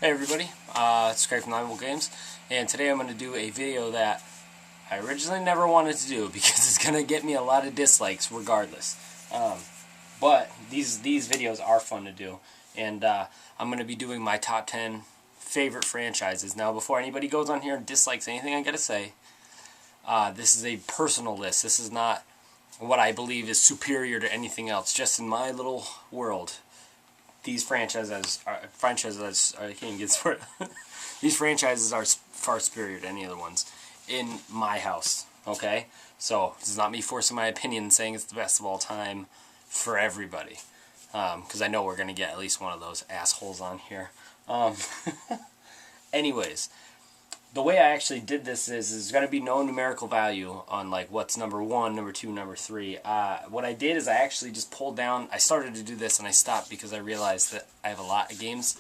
Hey everybody, it's Craig from Liveable Games, and today I'm going to do a video that I originally never wanted to do because it's going to get me a lot of dislikes regardless. But these videos are fun to do, and I'm going to be doing my top 10 favorite franchises. Now, before anybody goes on here and dislikes anything I got to say, this is a personal list. This is not what I believe is superior to anything else, just in my little world. These franchises are I can't get sort these franchises are far superior to any other ones in my house. Okay, so this is not me forcing my opinion and saying it's the best of all time for everybody, because I know we're gonna get at least one of those assholes on here. Anyways, the way I actually did this is there's going to be no numerical value on like what's number 1, number 2, number 3. What I did is I actually just pulled down. I started to do this and I stopped because I realized that I have a lot of games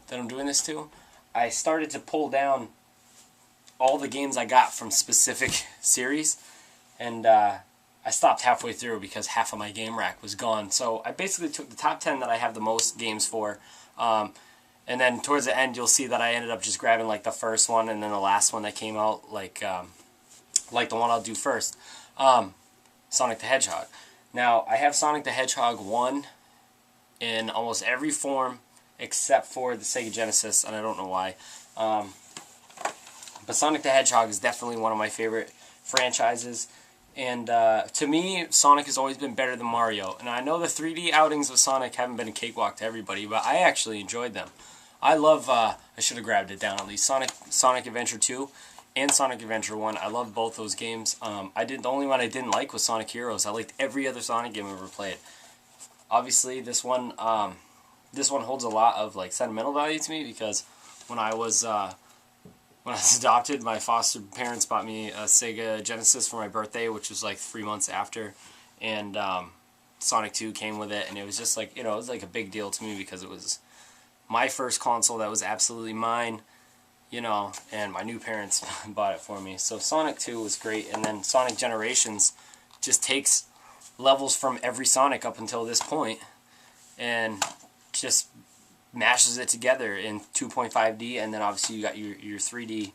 that I'm doing this to. I started to pull down all the games I got from specific series, and I stopped halfway through because half of my game rack was gone. So I basically took the top 10 that I have the most games for. And then towards the end, you'll see that I ended up just grabbing like the first one and then the last one that came out, like the one I'll do first, Sonic the Hedgehog. Now, I have Sonic the Hedgehog 1 in almost every form except for the Sega Genesis, and I don't know why. But Sonic the Hedgehog is definitely one of my favorite franchises. And to me, Sonic has always been better than Mario. And I know the 3D outings of Sonic haven't been a cakewalk to everybody, but I actually enjoyed them. I love, I should have grabbed it down at least, Sonic Adventure 2 and Sonic Adventure 1. I love both those games. The only one I didn't like was Sonic Heroes. I liked every other Sonic game I've ever played. Obviously, this one holds a lot of like sentimental value to me because when I was adopted, my foster parents bought me a Sega Genesis for my birthday, which was like 3 months after, and Sonic 2 came with it, and it was just like, it was like a big deal to me because it was my first console that was absolutely mine, and my new parents bought it for me. So Sonic 2 was great, and then Sonic Generations just takes levels from every Sonic up until this point and just mashes it together in 2.5D, and then obviously you got your 3D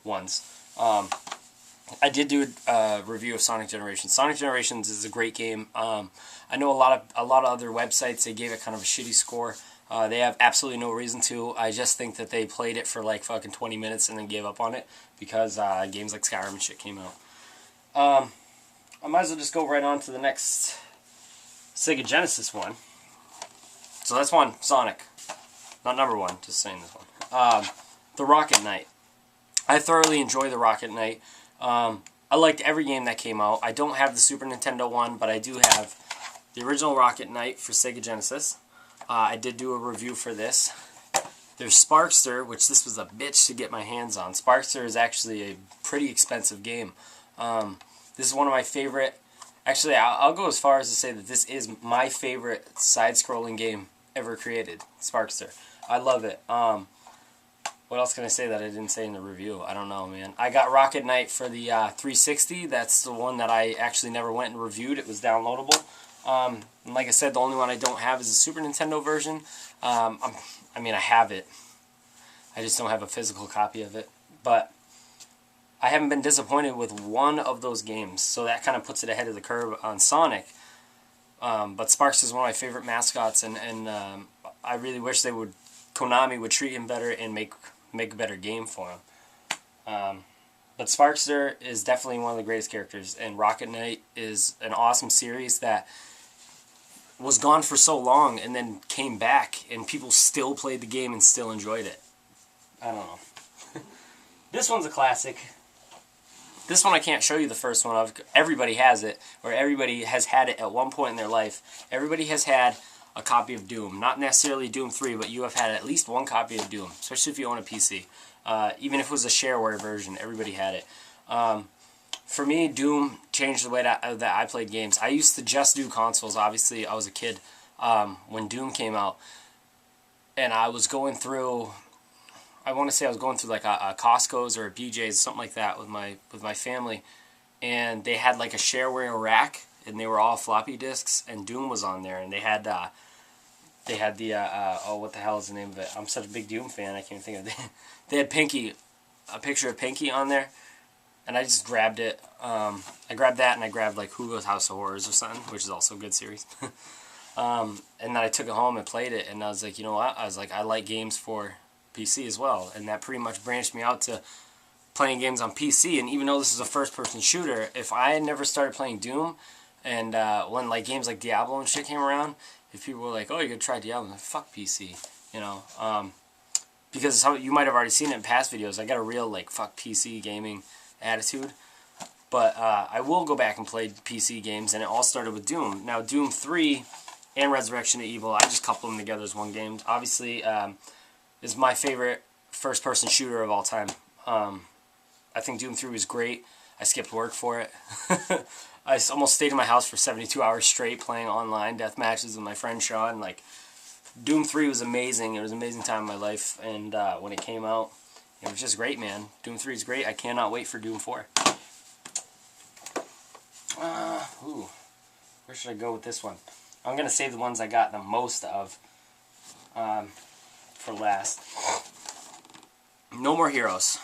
ones. I did do a review of Sonic Generations. Sonic Generations is a great game. I know a lot of other websites, they gave it kind of a shitty score. They have absolutely no reason to. I just think that they played it for like fucking 20 minutes and then gave up on it because games like Skyrim and shit came out. I might as well just go right on to the next Sega Genesis one. So that's one, Sonic. Not number 1, just saying this one. The Rocket Knight. I thoroughly enjoy the Rocket Knight. I liked every game that came out. I don't have the Super Nintendo one, but I do have the original Rocket Knight for Sega Genesis. I did do a review for this. There's Sparkster, which this was a bitch to get my hands on. Sparkster is actually a pretty expensive game. This is one of my favorite... Actually, I'll go as far as to say that this is my favorite side-scrolling game ever created, Sparkster. I love it. What else can I say that I didn't say in the review? I don't know, man. I got Rocket Knight for the 360. That's the one that I actually never went and reviewed. It was downloadable. And like I said, the only one I don't have is the Super Nintendo version. I have it. I just don't have a physical copy of it. But I haven't been disappointed with one of those games, so that kind of puts it ahead of the curve on Sonic. But Sparks is one of my favorite mascots, and I really wish Konami would treat him better and make a better game for him. But Sparkster is definitely one of the greatest characters, and Rocket Knight is an awesome series that was gone for so long and then came back, and people still played the game and still enjoyed it. I don't know. This one's a classic. This one I can't show you the first one of. Everybody has it, or everybody has had it at one point in their life. Everybody has had a copy of Doom. Not necessarily Doom 3, but you have had at least one copy of Doom, especially if you own a PC. Even if it was a shareware version, everybody had it. For me, Doom changed the way that I played games. I used to just do consoles. Obviously, I was a kid when Doom came out, and I was going through... I want to say I was going through like a Costco's or a BJ's, something like that, with my family, and they had like a shareware rack, and they were all floppy disks, and Doom was on there, and they had they had the oh, what the hell is the name of it? I'm such a big Doom fan, I can't think of it. They had Pinky, a picture of Pinky on there, and I just grabbed it. I grabbed that, and I grabbed like Hugo's House of Horrors or something, which is also a good series. And then I took it home and played it, and I was like, you know what? I was like, I like games for PC as well, and that pretty much branched me out to playing games on PC. And even though this is a first-person shooter, if I had never started playing Doom, and when like games like Diablo and shit came around, if people were like, "Oh, you're gonna try Diablo," I'm like, "Fuck PC," you know, because you might have already seen it in past videos. I got a real like fuck PC gaming attitude, but I will go back and play PC games, and it all started with Doom. Now, Doom 3 and Resurrection of Evil, I just coupled them together as one game. Obviously, is my favorite first-person shooter of all time. I think Doom 3 was great. I skipped work for it. I almost stayed in my house for 72 hours straight playing online death matches with my friend Sean. Like, Doom 3 was amazing. It was an amazing time in my life, and when it came out, it was just great, man. Doom 3 is great. I cannot wait for Doom 4. Where should I go with this one? I'm going to save the ones I got the most of for last. No More Heroes.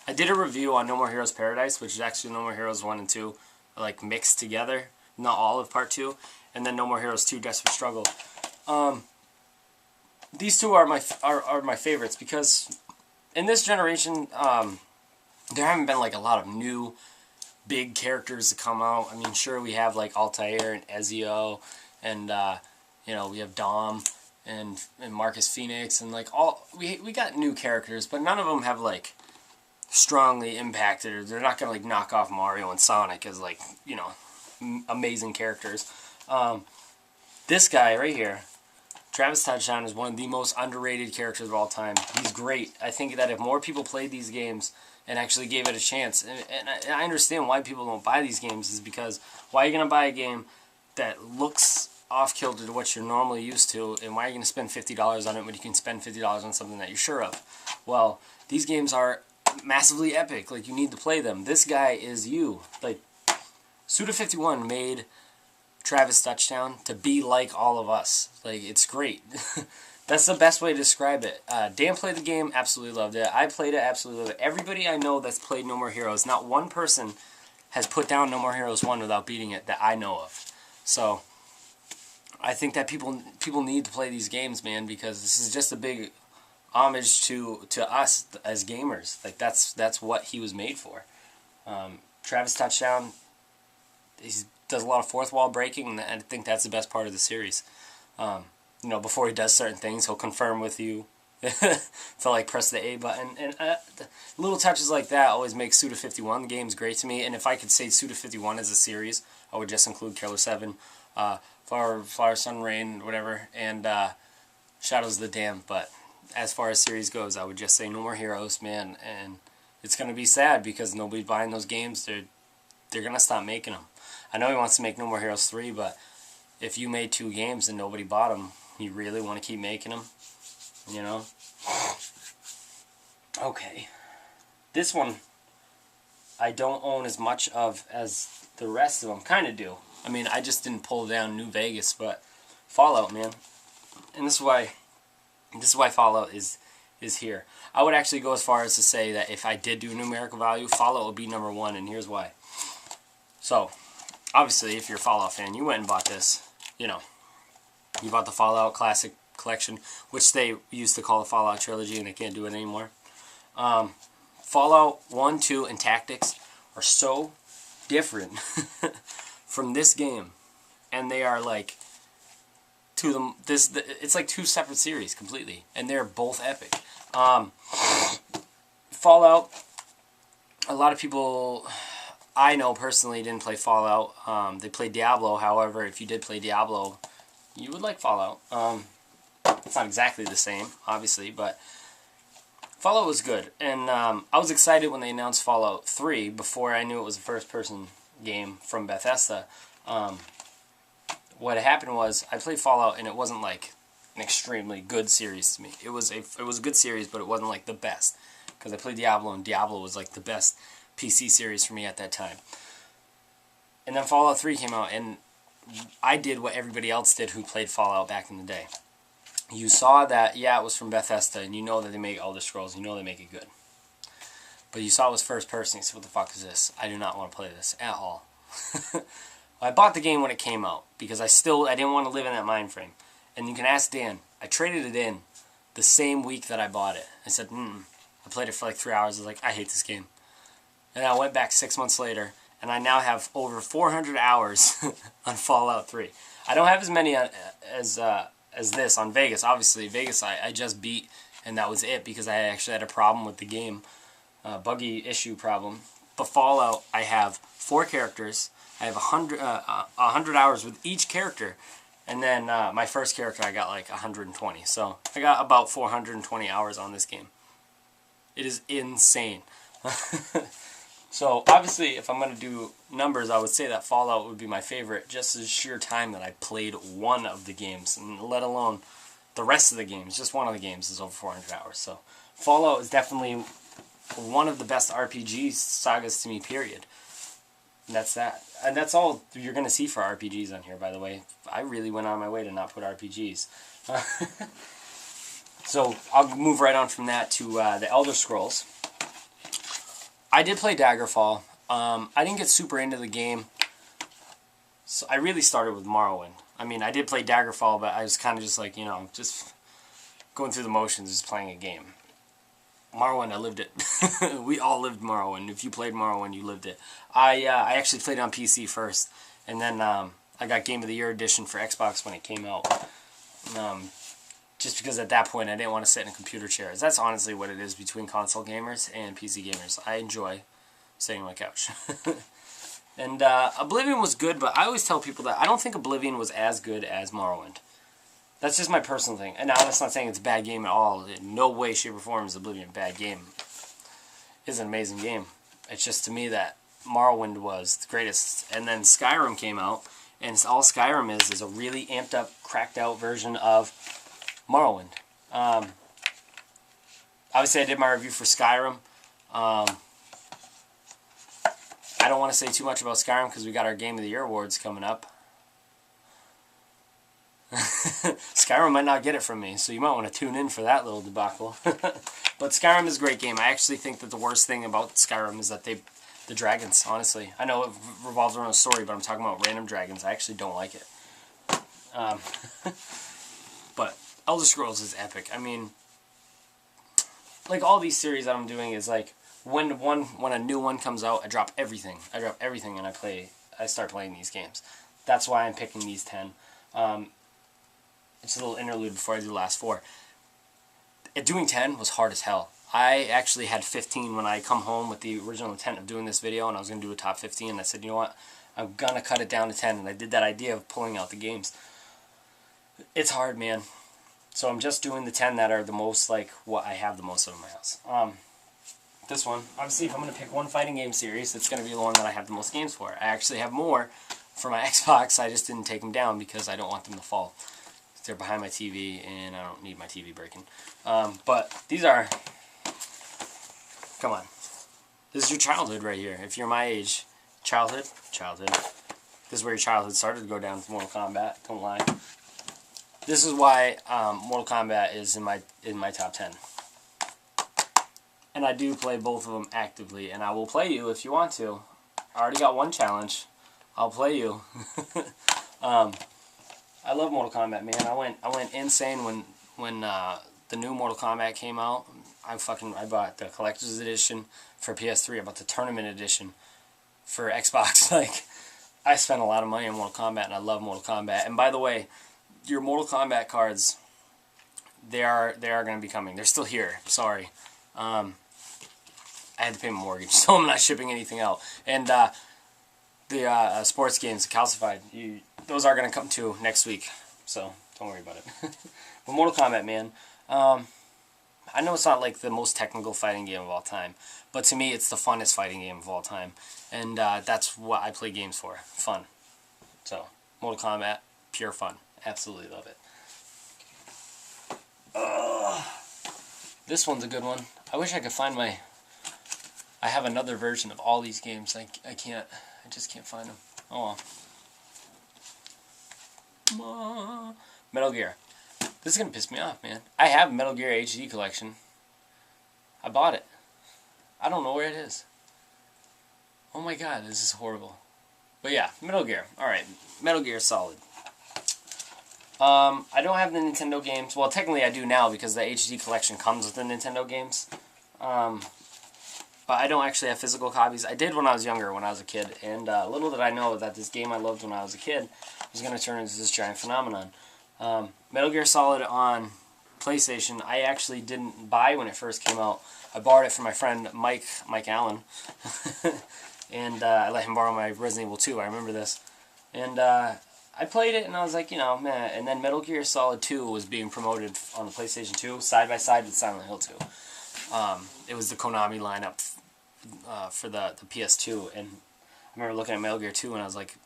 I did a review on No More Heroes Paradise, which is actually No More Heroes 1 and 2, like mixed together, not all of Part 2, and then No More Heroes 2, Desperate Struggle. These two are my favorites because in this generation, there haven't been like a lot of new big characters to come out. I mean, sure, we have like Altair and Ezio, and you know, we have Dom and Marcus Phoenix, and like we got new characters, but none of them have like strongly impacted, or they're not gonna like knock off Mario and Sonic as like, you know, amazing characters. This guy right here, Travis Touchdown, is one of the most underrated characters of all time. He's great. I think that if more people played these games and actually gave it a chance, and I understand why people don't buy these games, is because why are you gonna buy a game that looks off-kilter to what you're normally used to, and why are you gonna spend $50 on it when you can spend $50 on something that you're sure of? Well, these games are massively epic. Like, you need to play them. This guy is you. Like, Suda51 made Travis Touchdown to be like all of us. Like, it's great. That's the best way to describe it. Dan played the game, absolutely loved it. I played it, absolutely loved it. Everybody I know that's played No More Heroes, not one person has put down No More Heroes 1 without beating it that I know of. So, I think that people need to play these games, man, because this is just a big homage to us as gamers. Like, that's what he was made for. Travis Touchdown, he does a lot of fourth wall breaking, and I think that's the best part of the series. You know, before he does certain things, he'll confirm with you to like press the A button, and little touches like that always make Suda51 games great to me. And if I could say Suda51 as a series, I would just include Killer 7, Flower, Sun, Rain, whatever, and Shadows of the Damned. But as far as series goes, I would just say No More Heroes, man. And it's going to be sad because nobody's buying those games. They're going to stop making them. I know he wants to make No More Heroes 3, but if you made 2 games and nobody bought them, you really want to keep making them? You know? Okay. This one I don't own as much of as the rest of them. Kind of do. I mean, I just didn't pull down New Vegas, but Fallout, man. And this is why Fallout is here. I would actually go as far as to say that if I did do numerical value, Fallout would be number 1, and here's why. So, obviously, if you're a Fallout fan, you went and bought this. You know, you bought the Fallout Classic Collection, which they used to call the Fallout Trilogy, and they can't do it anymore. Fallout 1, 2, and Tactics are so different from this game, and they are like it's like 2 separate series completely, and they're both epic. Fallout, a lot of people I know personally didn't play Fallout. They played Diablo. However, if you did play Diablo, you would like Fallout. It's not exactly the same, obviously, but Fallout was good. And I was excited when they announced Fallout 3 before I knew it was a first-person game from Bethesda. What happened was I played Fallout, and it wasn't like an extremely good series to me. It was a good series, but it wasn't like the best, because I played Diablo, and Diablo was like the best PC series for me at that time. And then Fallout 3 came out, and I did what everybody else did who played Fallout back in the day. you saw that, yeah, it was from Bethesda, and you know that they make Elder Scrolls, you know they make it good. But you saw it was first person, you said, what the fuck is this? I do not want to play this at all. I bought the game when it came out, because I didn't want to live in that mind frame. And you can ask Dan, I traded it in the same week that I bought it. I said, I played it for like 3 hours, I was like, I hate this game. And I went back 6 months later, and I now have over 400 hours on Fallout 3. I don't have as many as this on Vegas. Obviously, Vegas I just beat, and that was it because I actually had a problem with the game, buggy issue problem. But Fallout, I have 4 characters. I have 100 hours with each character, and then my first character I got like 120. So I got about 420 hours on this game. It is insane. So, obviously, if I'm going to do numbers, I would say that Fallout would be my favorite, just the sheer time that I played one of the games, and let alone the rest of the games. Just one of the games is over 400 hours. So, Fallout is definitely one of the best RPG sagas to me, period. And that's that. And that's all you're going to see for RPGs on here, by the way. I really went on my way to not put RPGs. So, I'll move right on from that to the Elder Scrolls. I did play Daggerfall. I didn't get super into the game. So I really started with Morrowind. I mean, I did play Daggerfall, but I was kind of just like, just going through the motions, just playing a game. Morrowind, I lived it. We all lived Morrowind. If you played Morrowind, you lived it. I actually played it on PC first, and then I got Game of the Year edition for Xbox when it came out. Just because at that point I didn't want to sit in a computer chair. That's honestly what it is between console gamers and PC gamers. I enjoy sitting on my couch. And Oblivion was good, but I always tell people that I don't think Oblivion was as good as Morrowind. That's just my personal thing. And now that's not saying it's a bad game at all. In no way, shape, or form is Oblivion a bad game. It's an amazing game. It's just to me that Morrowind was the greatest. And then Skyrim came out, and all Skyrim is a really amped up, cracked out version of Morrowind. Obviously, I did my review for Skyrim. I don't want to say too much about Skyrim because we got our Game of the Year awards coming up. Skyrim might not get it from me, so you might want to tune in for that little debacle. But Skyrim is a great game. I actually think that the worst thing about Skyrim is that the dragons, honestly. I know it revolves around a story, but I'm talking about random dragons. I actually don't like it. But Elder Scrolls is epic. I mean, like all these series that I'm doing is like when a new one comes out, I drop everything. And I start playing these games. That's why I'm picking these 10. It's a little interlude before I do the last 4. Doing 10 was hard as hell. I actually had 15 when I come home with the original intent of doing this video, and I was going to do a top 15, and I said, you know what, I'm going to cut it down to 10, and I did that idea of pulling out the games. It's hard, man. So I'm just doing the 10 that are the most, like, what I have the most of in my house. This one, obviously, if I'm going to pick one fighting game series, it's going to be the one that I have the most games for. I actually have more for my Xbox, I just didn't take them down because I don't want them to fall. They're behind my TV, and I don't need my TV breaking. But these are... Come on. This is your childhood right here. If you're my age, childhood. This is where your childhood started to go down with Mortal Kombat. Don't lie. This is why Mortal Kombat is in my top 10. And I do play both of them actively, and I will play you if you want to. I already got one challenge. I'll play you. I love Mortal Kombat, man. I went insane when the new Mortal Kombat came out. I bought the collector's edition for PS3. I bought the tournament edition for Xbox. Like, I spent a lot of money on Mortal Kombat, and I love Mortal Kombat. And by the way, your Mortal Kombat cards, they are going to be coming. They're still here. Sorry. I had to pay my mortgage, so I'm not shipping anything out. And the sports games, the calcified, those are going to come too next week. So don't worry about it. But Mortal Kombat, man. I know it's not like the most technical fighting game of all time, but to me it's the funnest fighting game of all time. And that's what I play games for. Fun. So, Mortal Kombat, pure fun. Absolutely love it. This one's a good one. I wish I could find my... I have another version of all these games. I just can't find them. Oh well. Metal Gear. This is going to piss me off, man. I have Metal Gear HD collection. I bought it. I don't know where it is. Oh my god, this is horrible. But yeah, Metal Gear. Alright, Metal Gear Solid. I don't have the Nintendo games. Well, technically I do now because the HD collection comes with the Nintendo games. But I don't actually have physical copies. I did when I was younger, when I was a kid. And little did I know that this game I loved when I was a kid was going to turn into this giant phenomenon. Metal Gear Solid on PlayStation, I actually didn't buy when it first came out. I borrowed it from my friend Mike Allen. And I let him borrow my Resident Evil 2. I remember this. And I played it, and I was like, you know, man. And then Metal Gear Solid 2 was being promoted on the PlayStation 2, side by side with Silent Hill 2. It was the Konami lineup for the PS2, and I remember looking at Metal Gear 2, and I was like,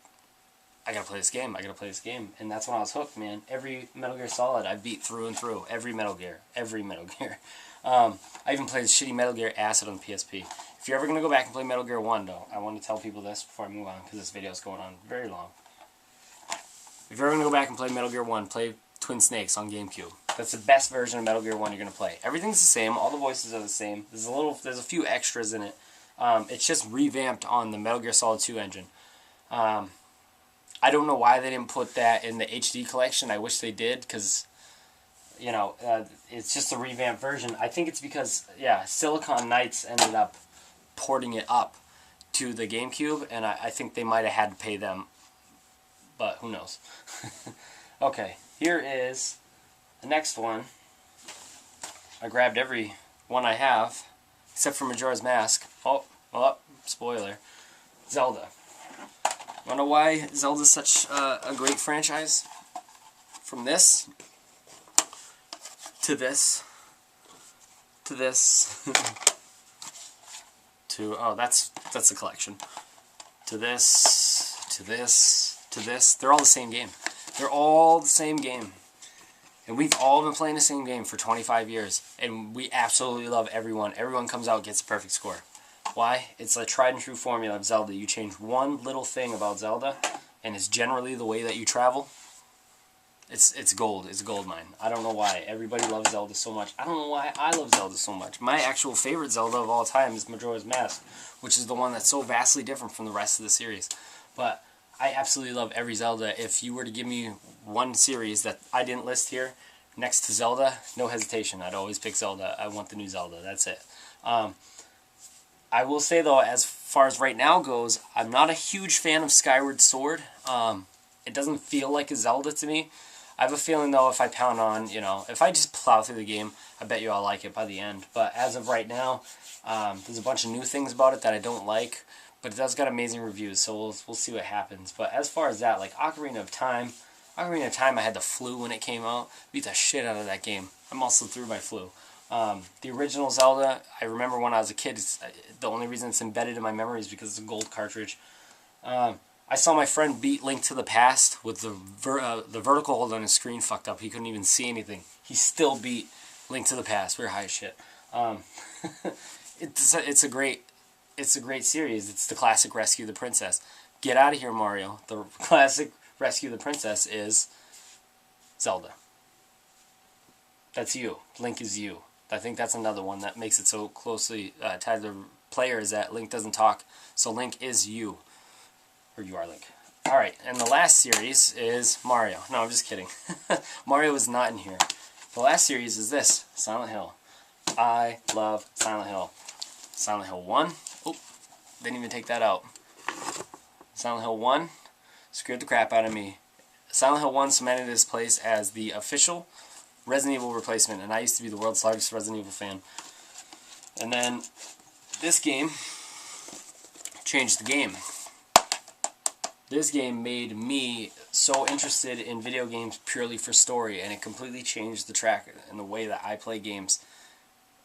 I gotta play this game, I gotta play this game. And that's when I was hooked, man. Every Metal Gear Solid I beat through and through. Every Metal Gear. I even played shitty Metal Gear Acid on the PSP. If you're ever going to go back and play Metal Gear 1, though, I want to tell people this before I move on, because this video is going on very long. If you're ever going to go back and play Metal Gear 1, play Twin Snakes on GameCube. That's the best version of Metal Gear 1 you're going to play. Everything's the same, all the voices are the same. There's a few extras in it. It's just revamped on the Metal Gear Solid 2 engine. I don't know why they didn't put that in the HD collection. I wish they did, because, you know, it's just a revamped version. I think it's because, yeah, Silicon Knights ended up porting it up to the GameCube, and I think they might have had to pay them, but who knows. Okay, here is the next one. I grabbed every one I have, except for Majora's Mask. Oh, spoiler. Zelda. Wanna know why Zelda's such a great franchise? From this, to this, to this, to, oh, that's the collection. To this, to this, to this. They're all the same game. They're all the same game. And we've all been playing the same game for 25 years. And we absolutely love everyone. Everyone comes out and gets a perfect score. Why? It's a tried and true formula of Zelda. You change one little thing about Zelda, and it's generally the way that you travel. It's gold. It's a gold mine. I don't know why everybody loves Zelda so much. I don't know why I love Zelda so much. My actual favorite Zelda of all time is Majora's Mask, which is the one that's so vastly different from the rest of the series. But I absolutely love every Zelda. If you were to give me one series that I didn't list here, next to Zelda, no hesitation. I'd always pick Zelda. I want the new Zelda. That's it. I will say, though, as far as right now goes, I'm not a huge fan of Skyward Sword. It doesn't feel like a Zelda to me. I have a feeling, though, if I pound on, you know, if I just plow through the game, I bet you I'll like it by the end. But as of right now, there's a bunch of new things about it that I don't like, but it does got amazing reviews, so we'll see what happens. But as far as that, like Ocarina of Time, I had the flu when it came out. Beat the shit out of that game. I'm also through my flu. The original Zelda, I remember when I was a kid, the only reason it's embedded in my memory is because it's a gold cartridge. I saw my friend beat Link to the Past with the vertical hold on his screen fucked up. He couldn't even see anything. He still beat Link to the Past. We were high as shit. It's a great series. It's the classic Rescue the Princess. Get out of here, Mario. The classic Rescue the Princess is Zelda. That's you. Link is you. I think that's another one that makes it so closely tied to players that Link doesn't talk. So Link is you. Or you are Link. Alright, and the last series is Mario. No, I'm just kidding. Mario is not in here. The last series is this, Silent Hill. I love Silent Hill. Silent Hill 1. Oh, didn't even take that out. Silent Hill 1 scared the crap out of me. Silent Hill 1 cemented its place as the official Resident Evil replacement, and I used to be the world's largest Resident Evil fan. And then this game changed the game. This game made me so interested in video games purely for story, and it completely changed the track and the way that I play games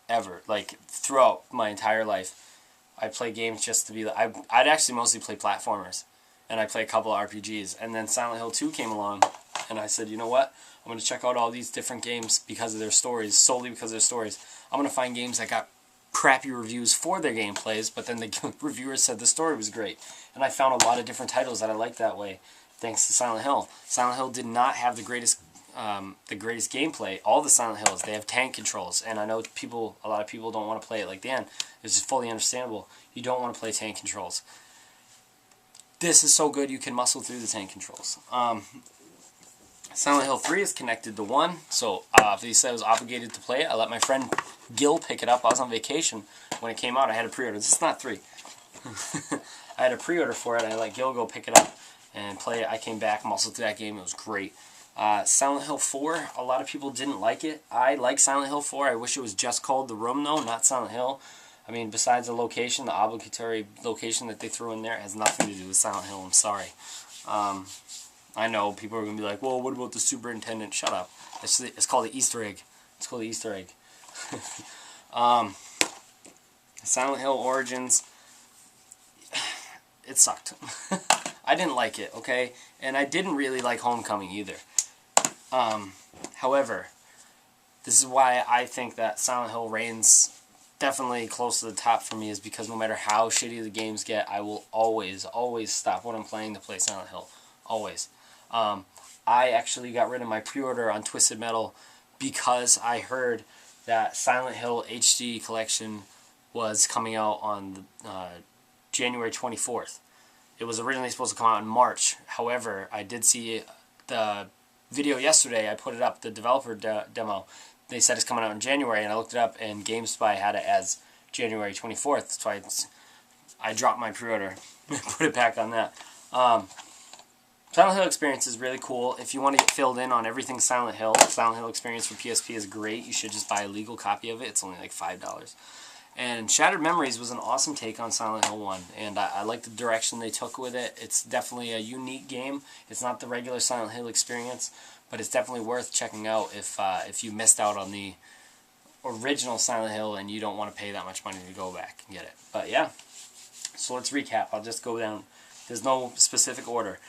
ever. Like, throughout my entire life, I play games just to be... I'd actually mostly play platformers, and I play a couple of RPGs. And then Silent Hill 2 came along, and I said, you know what? I'm going to check out all these different games because of their stories, solely because of their stories. I'm going to find games that got crappy reviews for their gameplays, but then the reviewers said the story was great. And I found a lot of different titles that I liked that way, thanks to Silent Hill. Silent Hill did not have the greatest the greatest gameplay. All the Silent Hills, they have tank controls, and I know a lot of people don't want to play it like Dan. It's just fully understandable. You don't want to play tank controls. This is so good you can muscle through the tank controls. Silent Hill 3 is connected to 1, so obviously I was obligated to play it. I let my friend Gil pick it up. I was on vacation when it came out. I had a pre-order. This is not 3. I had a pre-order for it. I let Gil go pick it up and play it. I came back, muscled through that game. It was great. Silent Hill 4, a lot of people didn't like it. I like Silent Hill 4. I wish it was just called The Room, though, not Silent Hill. I mean, besides the location, the obligatory location that they threw in there has nothing to do with Silent Hill. I'm sorry. I know people are going to be like, well, what about the superintendent? Shut up. It's called the Easter egg. It's called the Easter egg. Silent Hill Origins, it sucked. I didn't like it, okay? And I didn't really like Homecoming either. However, this is why I think that Silent Hill reigns definitely close to the top for me, is because no matter how shitty the games get, I will always, always stop what I'm playing to play Silent Hill. Always. I actually got rid of my pre-order on Twisted Metal because I heard that Silent Hill HD Collection was coming out on January 24th. It was originally supposed to come out in March. However, I did see the video yesterday. I put it up, the developer demo. They said it's coming out in January, and I looked it up, and GameSpy had it as January 24th. So I dropped my pre-order and put it back on that. Silent Hill Experience is really cool. If you want to get filled in on everything Silent Hill Experience for PSP is great. You should just buy a legal copy of it. It's only like $5. And Shattered Memories was an awesome take on Silent Hill 1, and I like the direction they took with it. It's definitely a unique game. It's not the regular Silent Hill experience, but it's definitely worth checking out if you missed out on the original Silent Hill and you don't want to pay that much money to go back and get it. But yeah, so let's recap. I'll just go down. There's no specific order.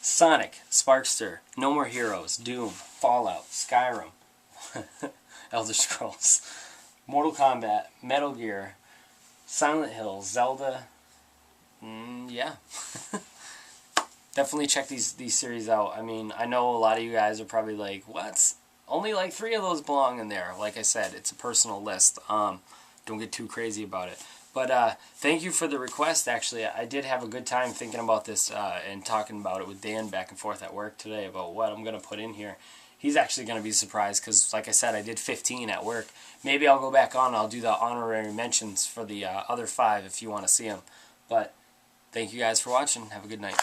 Sonic, Sparkster, No More Heroes, Doom, Fallout, Skyrim, Elder Scrolls, Mortal Kombat, Metal Gear, Silent Hill, Zelda. Yeah. Definitely check these series out. I mean, I know a lot of you guys are probably like, what? Only like 3 of those belong in there. Like I said, it's a personal list. Don't get too crazy about it. But thank you for the request, actually. I did have a good time thinking about this and talking about it with Dan back and forth at work today about what I'm going to put in here. He's actually going to be surprised because, like I said, I did 15 at work. Maybe I'll go back on and I'll do the honorary mentions for the other 5 if you want to see them. But thank you guys for watching. Have a good night.